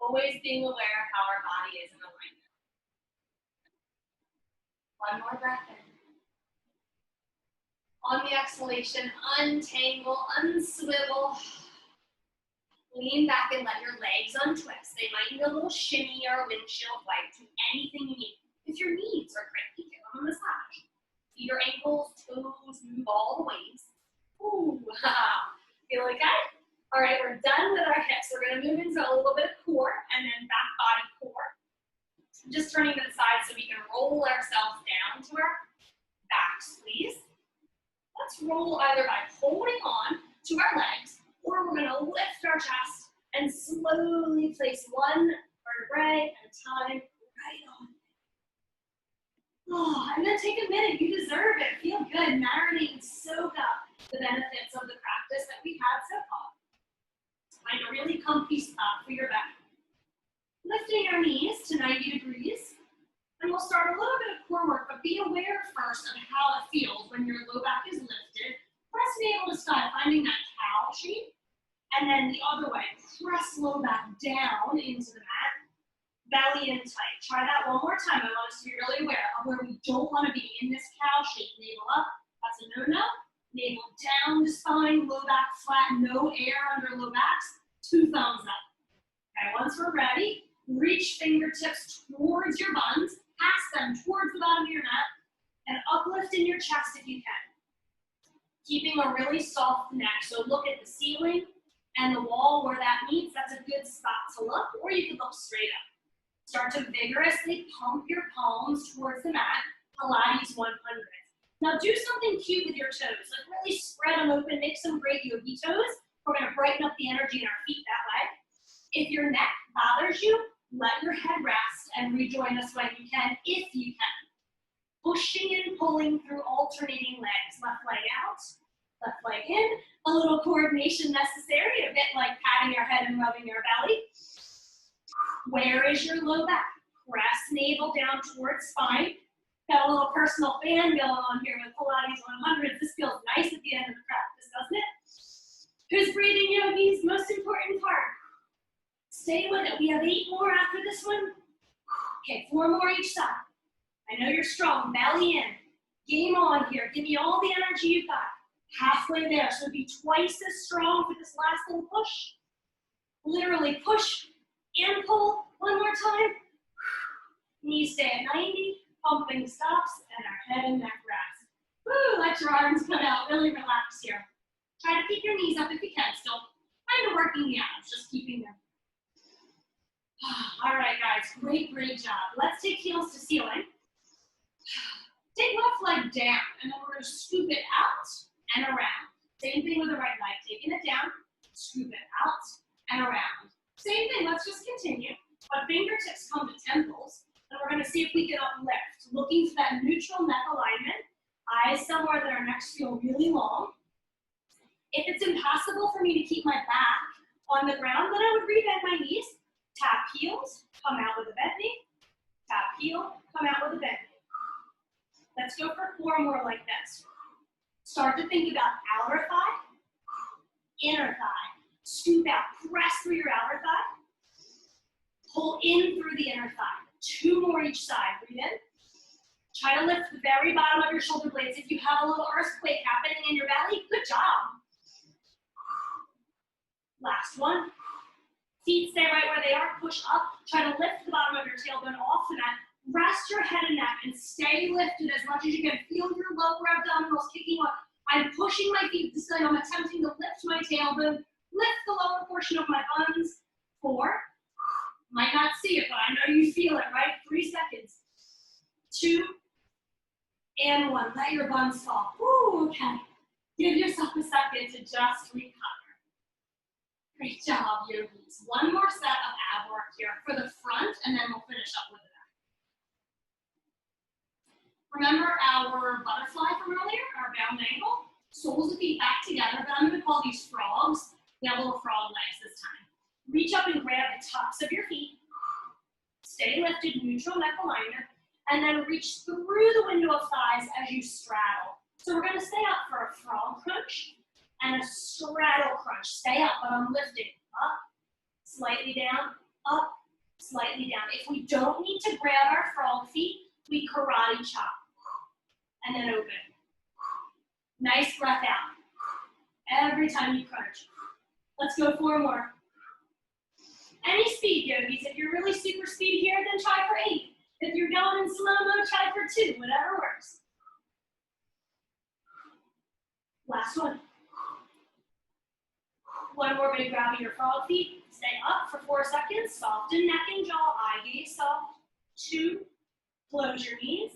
Always being aware of how our body is in alignment. One more breath in. On the exhalation, untangle, unswivel. Lean back and let your legs untwist. They might need a little shimmy or a windshield wipe. Do anything you need. If your knees are cranky, give them a massage. See your ankles, toes, move all the ways. Ooh, feel okay? All right, we're done with our hips. We're gonna move into a little bit of core and then back body core. Just turning to the side so we can roll ourselves down to our back squeeze. Let's roll either by holding on to our legs, or we're gonna lift our chest and slowly place one vertebrae at a time right on. Oh, and then take a minute, you deserve it. Feel good, marinate and soak up the benefits of the practice that we've had so far. Find a really comfy spot for your back. Lifting our knees to 90 degrees. And we'll start a little bit of core work, but be aware first of how it feels when your low back is lifted. Press navel to sky, finding that cow shape. And then the other way, press low back down into the mat. Belly in tight. Try that one more time. I want us to be really aware of where we don't want to be in this cow shape. Navel up, that's a no-no. Navel down the spine, low back flat, no air under low backs. 2 thumbs up. Okay, once we're ready, reach fingertips towards your buns, pass them towards the bottom of your mat, and uplift in your chest if you can. Keeping a really soft neck, so look at the ceiling and the wall where that meets, that's a good spot to look, or you can look straight up. Start to vigorously pump your palms towards the mat, Pilates 100. Now do something cute with your toes, like really spread them open, make some great yogi toes. We're gonna brighten up the energy in our feet that way. If your neck bothers you, let your head rest and rejoin us when you can, if you can. Pushing and pulling through alternating legs, left leg out, left leg in, a little coordination necessary, a bit like patting your head and rubbing your belly. Where is your low back? Press navel down towards spine. Got a little personal fan going on here with Pilates 100. This feels nice at the end of the practice, doesn't it? Who's breathing, yogis? Most important part. Stay with it. We have 8 more after this one. Okay, 4 more each side. I know you're strong. Belly in. Game on here. Give me all the energy you've got. Halfway there. So be twice as strong for this last little push. Literally push and pull. One more time. Knees stay at 90. Pumping stops, and our head and neck rest. Woo, let your arms come out, really relax here. Try to keep your knees up if you can, still kind of working the abs, just keeping them. All right, guys, great job. Let's take heels to ceiling. Take left leg down, and then we're gonna scoop it out and around. Same thing with the right leg, taking it down, scoop it out and around. Same thing, let's just continue. But fingertips come to temples. And we're gonna see if we can uplift, looking for that neutral neck alignment, eyes somewhere that our necks feel really long. If it's impossible for me to keep my back on the ground, then I would rebend my knees, tap heels, come out with a bent knee, tap heel, come out with a bent knee. Let's go for 4 more like this. Start to think about outer thigh, inner thigh. Scoop out, press through your outer thigh, pull in through the inner thigh. 2 more each side, breathe in. Try to lift the very bottom of your shoulder blades. If you have a little earthquake happening in your belly, good job. Last one. Feet stay right where they are, push up. Try to lift the bottom of your tailbone off the mat. Rest your head and neck and stay lifted as much as you can. Feel your lower abdominals kicking up. I'm pushing my feet this way. I'm attempting to lift my tailbone, lift the lower portion of my buns. 4. Might not see it, but I know you feel it, right? 3 seconds. 2 and 1. Let your buns fall. Ooh, okay. Give yourself a second to just recover. Great job, yogis. 1 more set of ab work here for the front, and then we'll finish up with the back. Remember our butterfly from earlier, our bound angle? Soles of feet back together, but I'm going to call these frogs. We have little frog legs this time. Reach up and grab the tops of your feet. Stay lifted, neutral neck alignment, and then reach through the window of thighs as you straddle. So we're going to stay up for a frog crunch and a straddle crunch. Stay up, but I'm lifting. Up, slightly down, up, slightly down. If we don't need to grab our frog feet, we karate chop. And then open. Nice breath out. Every time you crunch. Let's go 4 more. Any speed, yogis. If you're really super speedy here, then try for 8. If you're going in slow-mo, try for 2, whatever works. Last one. 1 more big grab of your frog feet. Stay up for 4 seconds. Soften neck and jaw, eye gaze soft. 2, close your knees.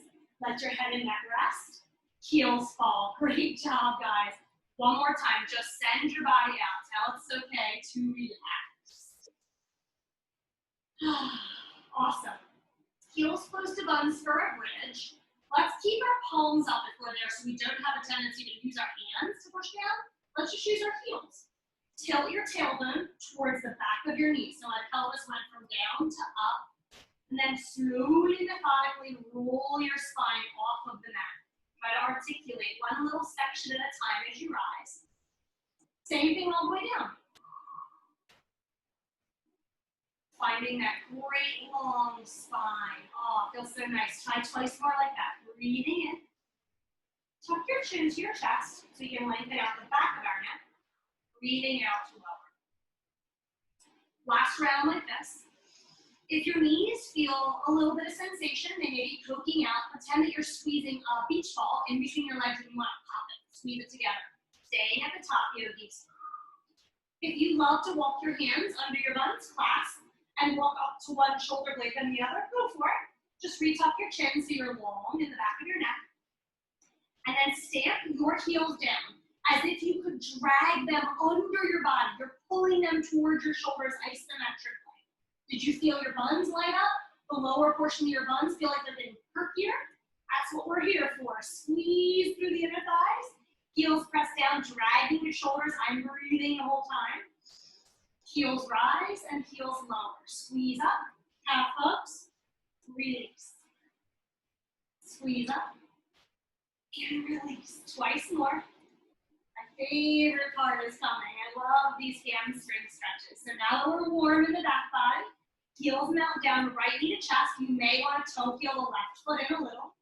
Let your head and neck rest. Heels fall. Great job, guys. 1 more time. Just send your body out. Tell it's okay to relax. Awesome. Heels close to buns for a bridge. Let's keep our palms up if we're there so we don't have a tendency to use our hands to push down. Let's just use our heels. Tilt your tailbone towards the back of your knee. So my pelvis went from down to up. And then slowly, methodically roll your spine off of the mat. Try to articulate 1 little section at a time as you rise. Same thing all the way down. Finding that great long spine. Oh, feels so nice. Try twice more like that. Breathing in. Tuck your chin to your chest so you can lengthen out the back of our neck. Breathing out to lower. Last round like this. If your knees feel a little bit of sensation, they may be poking out. Pretend that you're squeezing a beach ball in between your legs and you want to pop it. Squeeze it together. Staying at the top, yogis. If you love to walk your hands under your buns, clasp, and walk up to one shoulder blade and the other, go for it. Just retuck your chin so you're long in the back of your neck. And then stamp your heels down as if you could drag them under your body. You're pulling them towards your shoulders isometrically. Did you feel your buns light up? The lower portion of your buns feel like they're getting perkier? That's what we're here for. Squeeze through the inner thighs. Heels press down, dragging your shoulders. I'm breathing the whole time. Heels rise and heels lower. Squeeze up, calf hooks, release. Squeeze up and release. Twice more. My favorite part is coming. I love these hamstring stretches. So now that we're warm in the back thigh, heels melt down, right knee to chest. You may want to toe heel the left foot in a little.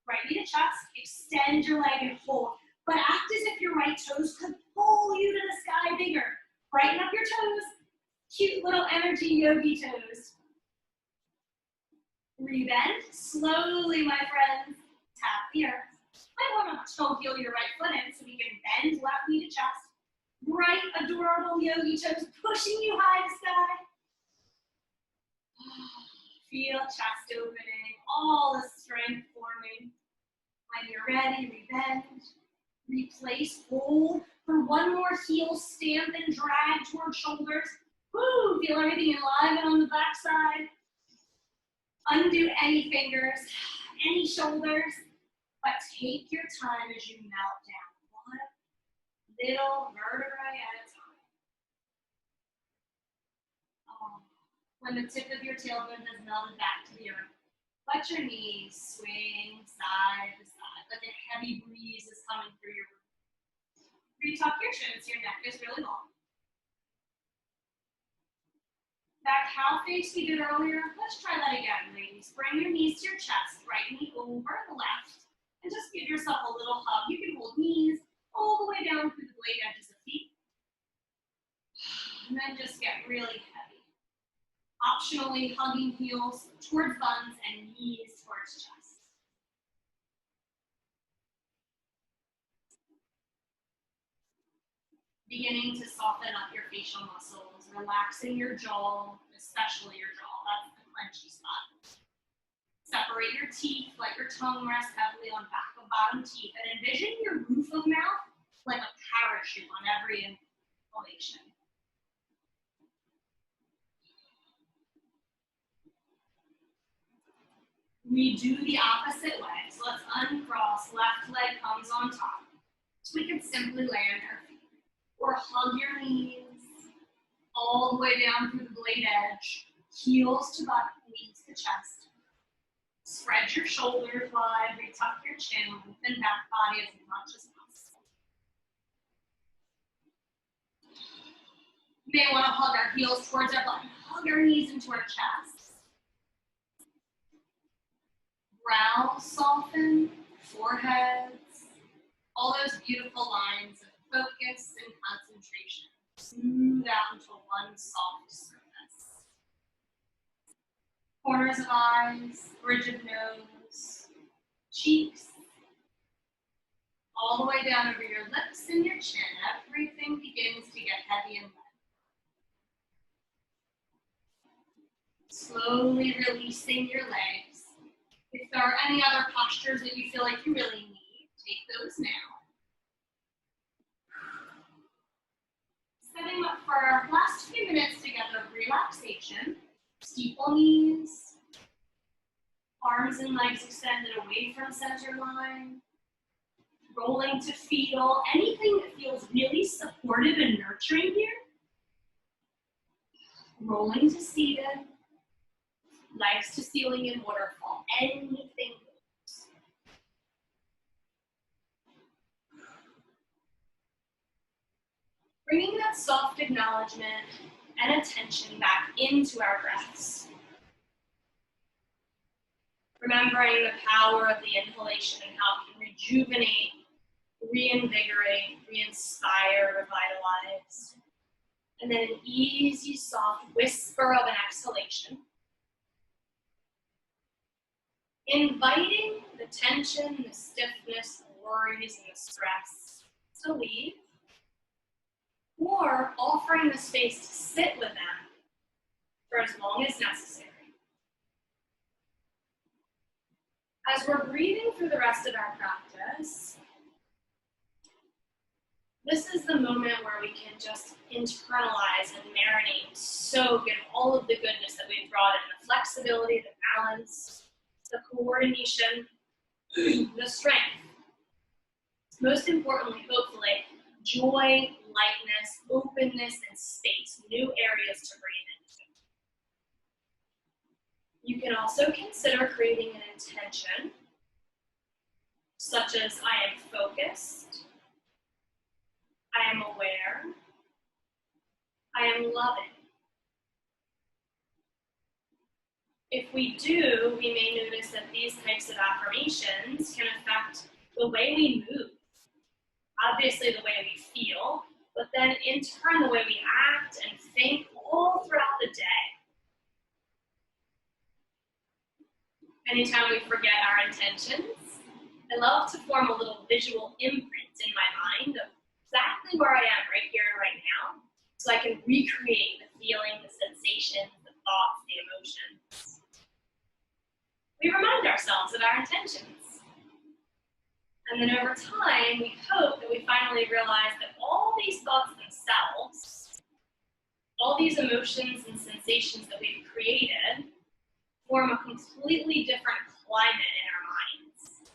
Right knee to chest, extend your leg and hold. But act as if your right toes could pull you to the sky bigger. Brighten up your toes. Cute little energy yogi toes. Rebend slowly, my friends. Tap the earth. I want to toe heel your right foot in so we can bend left knee to chest. Bright, adorable yogi toes pushing you high to sky. Feel chest opening, all the strength forming. When you're ready, rebend, replace, hold for one more heel stamp and drag towards shoulders. Woo, feel everything enliven on the back side. Undo any fingers, any shoulders, but take your time as you melt down. One little vertebrae at a time. Oh. When the tip of your tailbone has melted back to the earth, let your knees swing side to side, like a heavy breeze is coming through your room. Retuck your chin so your neck is really long. That cow face we did earlier, let's try that again, ladies. Bring your knees to your chest, right knee over the left, and just give yourself a little hug. You can hold knees all the way down through the blade edges of feet. And then just get really heavy. Optionally hugging heels towards buns and knees towards chest. Beginning to soften up your facial muscles, relaxing your jaw, especially your jaw. That's the clenchy spot. Separate your teeth, let your tongue rest heavily on back of bottom teeth, and envision your roof of mouth like a parachute on every inhalation. We do the opposite way. So let's uncross, left leg comes on top. So we can simply land our feet. Or hug your knees all the way down through the blade edge. Heels to butt, knees to chest. Spread your shoulders wide, retuck your chin, lengthen back body as much as possible. You may want to hug our heels towards our butt, hug our knees into our chest. Brows soften, foreheads, all those beautiful lines of focus and concentration. Smooth out into one soft surface. Corners of eyes, bridge of nose, cheeks, all the way down over your lips and your chin. Everything begins to get heavy and light. Slowly releasing your legs. If there are any other postures that you feel like you really need, take those now. Setting up for our last few minutes together of relaxation. Steeple knees. Arms and legs extended away from center line. Rolling to fetal. Anything that feels really supportive and nurturing here. Rolling to seated. Legs to ceiling and waterfall. Anything goes. Bringing that soft acknowledgement and attention back into our breaths. Remembering the power of the inhalation and how it can rejuvenate, reinvigorate, re-inspire, revitalize. And then an easy, soft whisper of an exhalation. Inviting the tension, the stiffness, the worries, and the stress to leave. or offering the space to sit with them for as long as necessary. As we're breathing through the rest of our practice, this is the moment where we can just internalize and marinate, soak in all of the goodness that we've brought in, the flexibility, the balance, the coordination, the strength. Most importantly, hopefully, joy, lightness, openness, and space, new areas to breathe into. You can also consider creating an intention, such as I am focused, I am aware, I am loving. If we do, we may notice that these types of affirmations can affect the way we move. Obviously the way we feel, but then in turn the way we act and think all throughout the day. Anytime we forget our intentions, I love to form a little visual imprint in my mind of exactly where I am right here and right now, so I can recreate the feeling, the sensations, the thoughts, the emotions. We remind ourselves of our intentions. And then over time, we hope that we finally realize that all these thoughts themselves, all these emotions and sensations that we've created, form a completely different climate in our minds.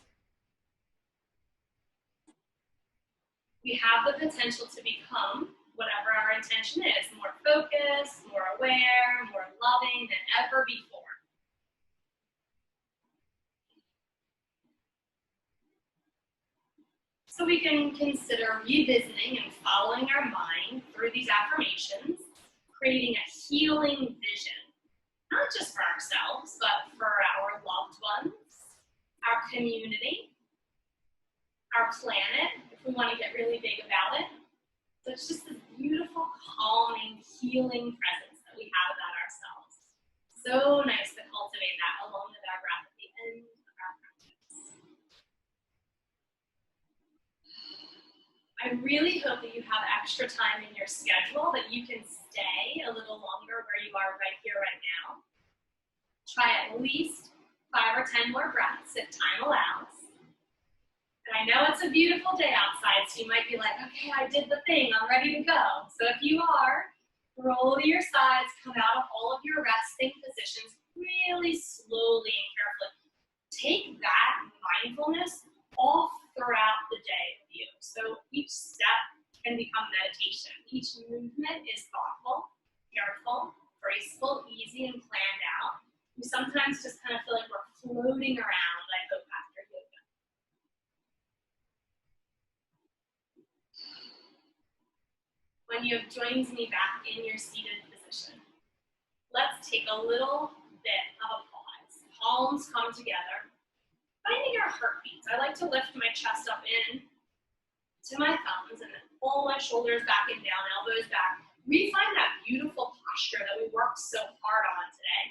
We have the potential to become whatever our intention is, more focused, more aware, more loving than ever before. So we can consider revisiting and following our mind through these affirmations, creating a healing vision, not just for ourselves, but for our loved ones, our community, our planet, if we want to get really big about it. So it's just this beautiful, calming, healing presence that we have about ourselves. So nice to cultivate that along with our breath at the end of our practice. I really hope that you have extra time in your schedule, that you can stay a little longer where you are right here, right now. Try at least 5 or 10 more breaths if time allows. And I know it's a beautiful day outside, so you might be like, okay, I did the thing, I'm ready to go. So if you are, roll to your sides, come out of all of your resting positions really slowly and carefully. Take that mindfulness all throughout the day with you. So each step can become meditation. Each movement is thoughtful, careful, graceful, easy, and planned out. We sometimes just kind of feel like we're floating around, I hope, after yoga. When you have joined me back in your seated position, let's take a little bit of a pause. Palms come together. Finding our heartbeats. I like to lift my chest up in to my thumbs and then pull my shoulders back and down, elbows back. We find that beautiful posture that we worked so hard on today.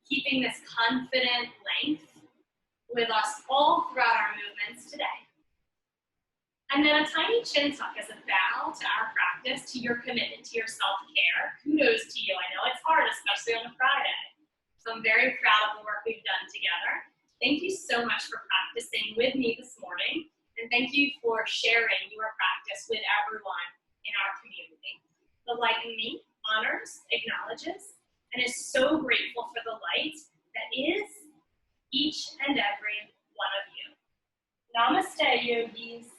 Keeping this confident length with us all throughout our movements today. And then a tiny chin tuck as a bow to our practice, to your commitment to your self-care. Kudos to you. I know it's hard, especially on a Friday. So I'm very proud of the work we've done together. Thank you so much for practicing with me this morning, and thank you for sharing your practice with everyone in our community. The Light in Me honors, acknowledges, and is so grateful for the light that is each and every one of you. Namaste, yogis.